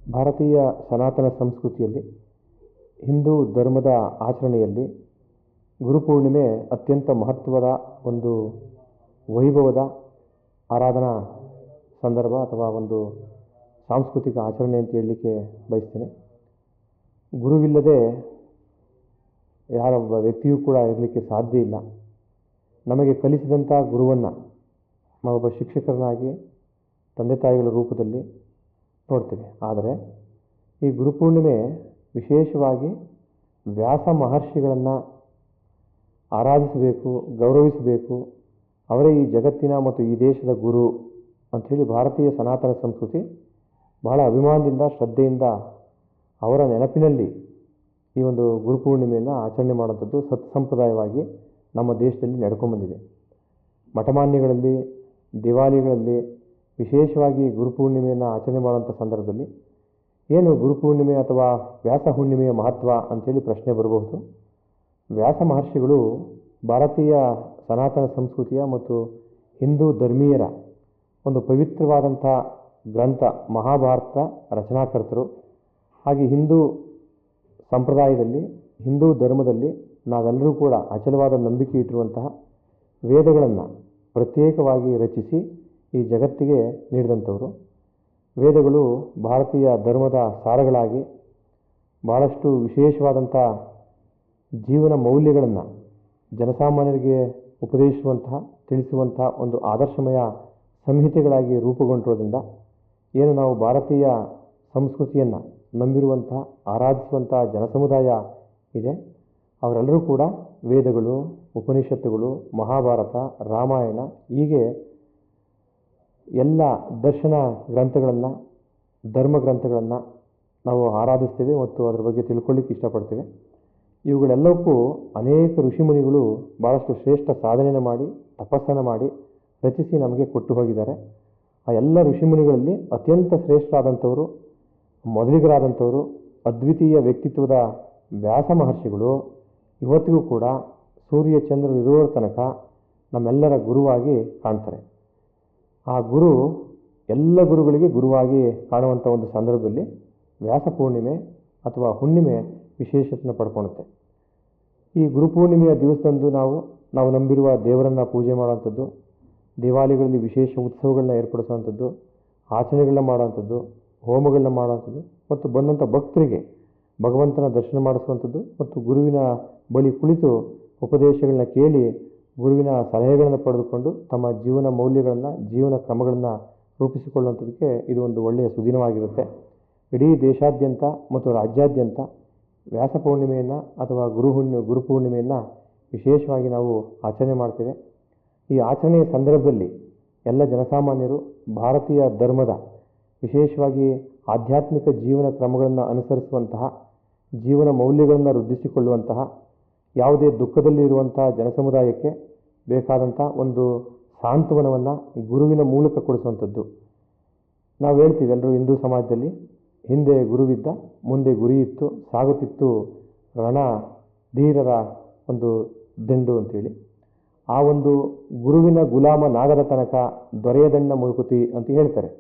ಭಾರತೀಯ ಸನಾತನ ಸಂಸ್ಕೃತಿಯಲ್ಲಿ ಹಿಂದೂ ಧರ್ಮದ ಆಚರಣೆಯಲ್ಲಿ ಗುರುಪೂರ್ಣಿಮೆ ಅತ್ಯಂತ ಮಹತ್ವದ ಒಂದು ವೈಭವದ ಆರಾಧನಾ ಸಂದರ್ಭ ಅಥವಾ ಒಂದು ಸಾಂಸ್ಕೃತಿಕ ಆಚರಣೆ ಅಂತ ಹೇಳಲಿಕ್ಕೆ ಬಯಸ್ತೇನೆ. ಗುರುವಿಲ್ಲದೆ ಯಾರೊಬ್ಬ ವ್ಯಕ್ತಿಯೂ ಕೂಡ ಇರಲಿಕ್ಕೆ ಸಾಧ್ಯ ಇಲ್ಲ. ನಮಗೆ ಕಲಿಸಿದಂಥ ಗುರುವನ್ನು ನಾವೊಬ್ಬ ಶಿಕ್ಷಕರನ್ನಾಗಿ ತಂದೆ ತಾಯಿಗಳ ರೂಪದಲ್ಲಿ ನೋಡ್ತೇವೆ. ಆದರೆ ಈ ಗುರುಪೂರ್ಣಿಮೆ ವಿಶೇಷವಾಗಿ ವ್ಯಾಸ ಮಹರ್ಷಿಗಳನ್ನು ಆರಾಧಿಸಬೇಕು, ಗೌರವಿಸಬೇಕು, ಅವರೇ ಈ ಜಗತ್ತಿನ ಮತ್ತು ಈ ದೇಶದ ಗುರು ಅಂಥೇಳಿ ಭಾರತೀಯ ಸನಾತನ ಸಂಸ್ಕೃತಿ ಬಹಳ ಅಭಿಮಾನದಿಂದ ಶ್ರದ್ಧೆಯಿಂದ ಅವರ ನೆನಪಿನಲ್ಲಿ ಈ ಒಂದು ಗುರುಪೂರ್ಣಿಮೆಯನ್ನು ಆಚರಣೆ ಮಾಡುವಂಥದ್ದು ಸತ್ಸಂಪ್ರದಾಯವಾಗಿ ನಮ್ಮ ದೇಶದಲ್ಲಿ ನಡ್ಕೊಂಡ್ಬಂದಿದೆ. ಮಠಮಾನ್ಯಗಳಲ್ಲಿ, ದಿವಾಲಿಗಳಲ್ಲಿ ವಿಶೇಷವಾಗಿ ಗುರುಪೂರ್ಣಿಮೆಯನ್ನು ಆಚರಣೆ ಮಾಡುವಂಥ ಸಂದರ್ಭದಲ್ಲಿ ಏನು ಗುರುಪೂರ್ಣಿಮೆ ಅಥವಾ ವ್ಯಾಸ ಹುಣ್ಣಿಮೆಯ ಮಹತ್ವ ಅಂಥೇಳಿ ಪ್ರಶ್ನೆ ಬರಬಹುದು. ವ್ಯಾಸ ಮಹರ್ಷಿಗಳು ಭಾರತೀಯ ಸನಾತನ ಸಂಸ್ಕೃತಿಯ ಮತ್ತು ಹಿಂದೂ ಧರ್ಮೀಯರ ಒಂದು ಪವಿತ್ರವಾದಂಥ ಗ್ರಂಥ ಮಹಾಭಾರತ ರಚನಾಕರ್ತರು. ಹಾಗೆ ಹಿಂದೂ ಸಂಪ್ರದಾಯದಲ್ಲಿ, ಹಿಂದೂ ಧರ್ಮದಲ್ಲಿ ನಾವೆಲ್ಲರೂ ಕೂಡ ಅಚಲವಾದ ನಂಬಿಕೆ ಇಟ್ಟಿರುವಂತಹ ವೇದಗಳನ್ನು ಪ್ರತ್ಯೇಕವಾಗಿ ರಚಿಸಿ ಈ ಜಗತ್ತಿಗೆ ನೀಡಿದಂಥವರು. ವೇದಗಳು ಭಾರತೀಯ ಧರ್ಮದ ಸಾರಗಳಾಗಿ ಭಾಳಷ್ಟು ವಿಶೇಷವಾದಂಥ ಜೀವನ ಮೌಲ್ಯಗಳನ್ನು ಜನಸಾಮಾನ್ಯರಿಗೆ ಉಪದೇಶಿಸುವಂತಹ, ತಿಳಿಸುವಂತಹ ಒಂದು ಆದರ್ಶಮಯ ಸಂಹಿತೆಗಳಾಗಿ ರೂಪುಗೊಂಡಿರೋದ್ರಿಂದ ಏನು ನಾವು ಭಾರತೀಯ ಸಂಸ್ಕೃತಿಯನ್ನು ನಂಬಿರುವಂತಹ, ಆರಾಧಿಸುವಂತಹ ಜನಸಮುದಾಯ ಇದೆ, ಅವರೆಲ್ಲರೂ ಕೂಡ ವೇದಗಳು, ಉಪನಿಷತ್ತುಗಳು, ಮಹಾಭಾರತ, ರಾಮಾಯಣ ಹೀಗೆ ಎಲ್ಲ ದರ್ಶನ ಗ್ರಂಥಗಳನ್ನು, ಧರ್ಮ ಗ್ರಂಥಗಳನ್ನು ನಾವು ಆರಾಧಿಸ್ತೇವೆ ಮತ್ತು ಅದರ ಬಗ್ಗೆ ತಿಳ್ಕೊಳ್ಳಿಕ್ಕೆ ಇಷ್ಟಪಡ್ತೇವೆ. ಇವುಗಳೆಲ್ಲವಕ್ಕೂ ಅನೇಕ ಋಷಿಮುನಿಗಳು ಭಾಳಷ್ಟು ಶ್ರೇಷ್ಠ ಸಾಧನೆಯನ್ನು ಮಾಡಿ, ತಪಸ್ಸನ್ನು ಮಾಡಿ ರಚಿಸಿ ನಮಗೆ ಕೊಟ್ಟು ಹೋಗಿದ್ದಾರೆ. ಆ ಎಲ್ಲ ಋಷಿಮುನಿಗಳಲ್ಲಿ ಅತ್ಯಂತ ಶ್ರೇಷ್ಠರಾದಂಥವರು, ಮೊದಲಿಗರಾದಂಥವರು, ಅದ್ವಿತೀಯ ವ್ಯಕ್ತಿತ್ವದ ವ್ಯಾಸ ಮಹರ್ಷಿಗಳು ಇವತ್ತಿಗೂ ಕೂಡ ಸೂರ್ಯ ಚಂದ್ರರು ಇರುವ ತನಕ ನಮ್ಮೆಲ್ಲರ ಗುರುವಾಗಿ ಕಾಣ್ತಾರೆ. ಆ ಗುರು ಎಲ್ಲ ಗುರುಗಳಿಗೆ ಗುರುವಾಗಿ ಕಾಣುವಂಥ ಒಂದು ಸಂದರ್ಭದಲ್ಲಿ ವ್ಯಾಸ ಪೂರ್ಣಿಮೆ ಅಥವಾ ಹುಣ್ಣಿಮೆ ವಿಶೇಷತೆಯನ್ನು ಪಡ್ಕೊಳುತ್ತೆ. ಈ ಗುರುಪೂರ್ಣಿಮೆಯ ದಿವಸದಂದು ನಾವು ನಂಬಿರುವ ದೇವರನ್ನು ಪೂಜೆ ಮಾಡುವಂಥದ್ದು, ದೇವಾಲಯಗಳಲ್ಲಿ ವಿಶೇಷ ಉತ್ಸವಗಳನ್ನ ಏರ್ಪಡಿಸುವಂಥದ್ದು, ಆಚರಣೆಗಳನ್ನ ಮಾಡುವಂಥದ್ದು, ಹೋಮಗಳನ್ನ ಮಾಡುವಂಥದ್ದು ಮತ್ತು ಬಂದಂಥ ಭಕ್ತರಿಗೆ ಭಗವಂತನ ದರ್ಶನ ಮಾಡಿಸುವಂಥದ್ದು ಮತ್ತು ಗುರುವಿನ ಬಳಿ ಕುಳಿತು ಉಪದೇಶಗಳನ್ನ ಕೇಳಿ ಗುರುವಿನ ಸಲಹೆಗಳನ್ನು ಪಡೆದುಕೊಂಡು ತಮ್ಮ ಜೀವನ ಮೌಲ್ಯಗಳನ್ನು, ಜೀವನ ಕ್ರಮಗಳನ್ನು ರೂಪಿಸಿಕೊಳ್ಳುವಂಥದ್ದಕ್ಕೆ ಇದು ಒಂದು ಒಳ್ಳೆಯ ಸುದಿನವಾಗಿರುತ್ತೆ. ಇಡೀ ದೇಶಾದ್ಯಂತ ಮತ್ತು ರಾಜ್ಯಾದ್ಯಂತ ವ್ಯಾಸ ಪೂರ್ಣಿಮೆಯನ್ನು ಅಥವಾ ಗುರುಪೂರ್ಣಿಮೆಯನ್ನು ವಿಶೇಷವಾಗಿ ನಾವು ಆಚರಣೆ ಮಾಡ್ತೇವೆ. ಈ ಆಚರಣೆಯ ಸಂದರ್ಭದಲ್ಲಿ ಎಲ್ಲ ಜನಸಾಮಾನ್ಯರು ಭಾರತೀಯ ಧರ್ಮದ ವಿಶೇಷವಾಗಿ ಆಧ್ಯಾತ್ಮಿಕ ಜೀವನ ಕ್ರಮಗಳನ್ನು ಅನುಸರಿಸುವಂತಹ, ಜೀವನ ಮೌಲ್ಯಗಳನ್ನು ವೃದ್ಧಿಸಿಕೊಳ್ಳುವಂತಹ, ಯಾವುದೇ ದುಃಖದಲ್ಲಿರುವಂತಹ ಜನಸಮುದಾಯಕ್ಕೆ ಬೇಕಾದಂಥ ಒಂದು ಸಾಂತ್ವನವನ್ನು ಗುರುವಿನ ಮೂಲಕ ಕೊಡಿಸುವಂಥದ್ದು. ನಾವು ಹೇಳ್ತೀವಿ ಎಲ್ಲರೂ ಹಿಂದೂ ಸಮಾಜದಲ್ಲಿ, ಹಿಂದೆ ಗುರುವಿದ್ದ, ಮುಂದೆ ಗುರಿ ಇತ್ತು, ಸಾಗುತ್ತಿತ್ತು ರಣ ಧೀರರ ಒಂದು ದಂಡು ಅಂತೇಳಿ. ಆ ಒಂದು ಗುರುವಿನ ಗುಲಾಮನಾಗದ ತನಕ ದೊರೆಯದಣ್ಣ ಮುಕುತಿ ಅಂತ ಹೇಳ್ತಾರೆ.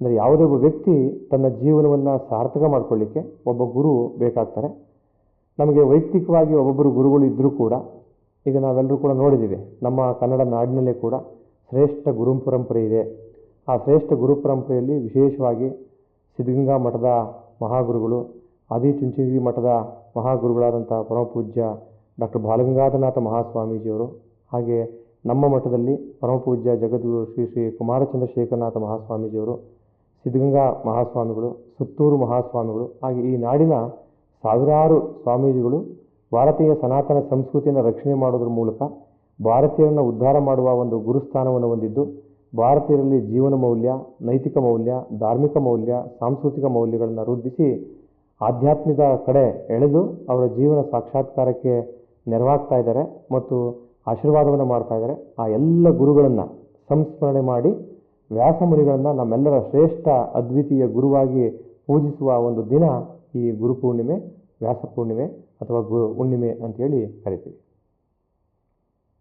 ಅಂದರೆ ಯಾವುದೇ ಒಬ್ಬ ವ್ಯಕ್ತಿ ತನ್ನ ಜೀವನವನ್ನು ಸಾರ್ಥಕ ಮಾಡಿಕೊಳ್ಳಿಕ್ಕೆ ಒಬ್ಬ ಗುರು ಬೇಕಾಗ್ತಾರೆ. ನಮಗೆ ವೈಯಕ್ತಿಕವಾಗಿ ಒಬ್ಬೊಬ್ಬರು ಗುರುಗಳು ಇದ್ದರೂ ಕೂಡ ಈಗ ನಾವೆಲ್ಲರೂ ಕೂಡ ನೋಡಿದ್ದೀವಿ, ನಮ್ಮ ಕನ್ನಡ ನಾಡಿನಲ್ಲೇ ಕೂಡ ಶ್ರೇಷ್ಠ ಗುರು ಪರಂಪರೆ ಇದೆ. ಆ ಶ್ರೇಷ್ಠ ಗುರು ಪರಂಪರೆಯಲ್ಲಿ ವಿಶೇಷವಾಗಿ ಸಿದ್ಧಗಂಗಾ ಮಠದ ಮಹಾಗುರುಗಳು, ಆದಿಚುಂಚನಗಿರಿ ಮಠದ ಮಹಾಗುರುಗಳಾದಂಥ ಪರಮಪೂಜ್ಯ ಡಾಕ್ಟರ್ ಬಾಲಗಂಗಾಧರನಾಥ ಮಹಾಸ್ವಾಮೀಜಿಯವರು, ಹಾಗೆ ನಮ್ಮ ಮಠದಲ್ಲಿ ಪರಮಪೂಜ್ಯ ಜಗದ್ಗುರು ಶ್ರೀ ಶ್ರೀ ಕುಮಾರಚಂದ್ರಶೇಖರನಾಥ ಮಹಾಸ್ವಾಮೀಜಿಯವರು, ಸಿದ್ಧಗಂಗಾ ಮಹಾಸ್ವಾಮಿಗಳು, ಸುತ್ತೂರು ಮಹಾಸ್ವಾಮಿಗಳು, ಹಾಗೆ ಈ ನಾಡಿನ ಸಾವಿರಾರು ಸ್ವಾಮೀಜಿಗಳು ಭಾರತೀಯ ಸನಾತನ ಸಂಸ್ಕೃತಿಯನ್ನು ರಕ್ಷಣೆ ಮಾಡೋದ್ರ ಮೂಲಕ ಭಾರತೀಯರನ್ನು ಉದ್ಧಾರ ಮಾಡುವ ಒಂದು ಗುರುಸ್ಥಾನವನ್ನು ಹೊಂದಿದ್ದು, ಭಾರತೀಯರಲ್ಲಿ ಜೀವನ ಮೌಲ್ಯ, ನೈತಿಕ ಮೌಲ್ಯ, ಧಾರ್ಮಿಕ ಮೌಲ್ಯ, ಸಾಂಸ್ಕೃತಿಕ ಮೌಲ್ಯಗಳನ್ನು ವೃದ್ಧಿಸಿ ಆಧ್ಯಾತ್ಮದ ಕಡೆ ಎಳೆದು ಅವರ ಜೀವನ ಸಾಕ್ಷಾತ್ಕಾರಕ್ಕೆ ನೆರವಾಗ್ತಾ ಇದ್ದಾರೆ ಮತ್ತು ಆಶೀರ್ವಾದವನ್ನು ಮಾಡ್ತಾ ಇದ್ದಾರೆ. ಆ ಎಲ್ಲ ಗುರುಗಳನ್ನು ಸಂಸ್ಮರಣೆ ಮಾಡಿ ವ್ಯಾಸ ಮುನಿಗಳನ್ನು ನಮ್ಮೆಲ್ಲರ ಶ್ರೇಷ್ಠ ಅದ್ವಿತೀಯ ಗುರುವಾಗಿ ಪೂಜಿಸುವ ಒಂದು ದಿನ ಈ ಗುರುಪೂರ್ಣಿಮೆ, ವ್ಯಾಸ ಪೂರ್ಣಿಮೆ ಅಥವಾ ಹುಣ್ಣಿಮೆ ಅಂತೇಳಿ ಕರಿತೀವಿ.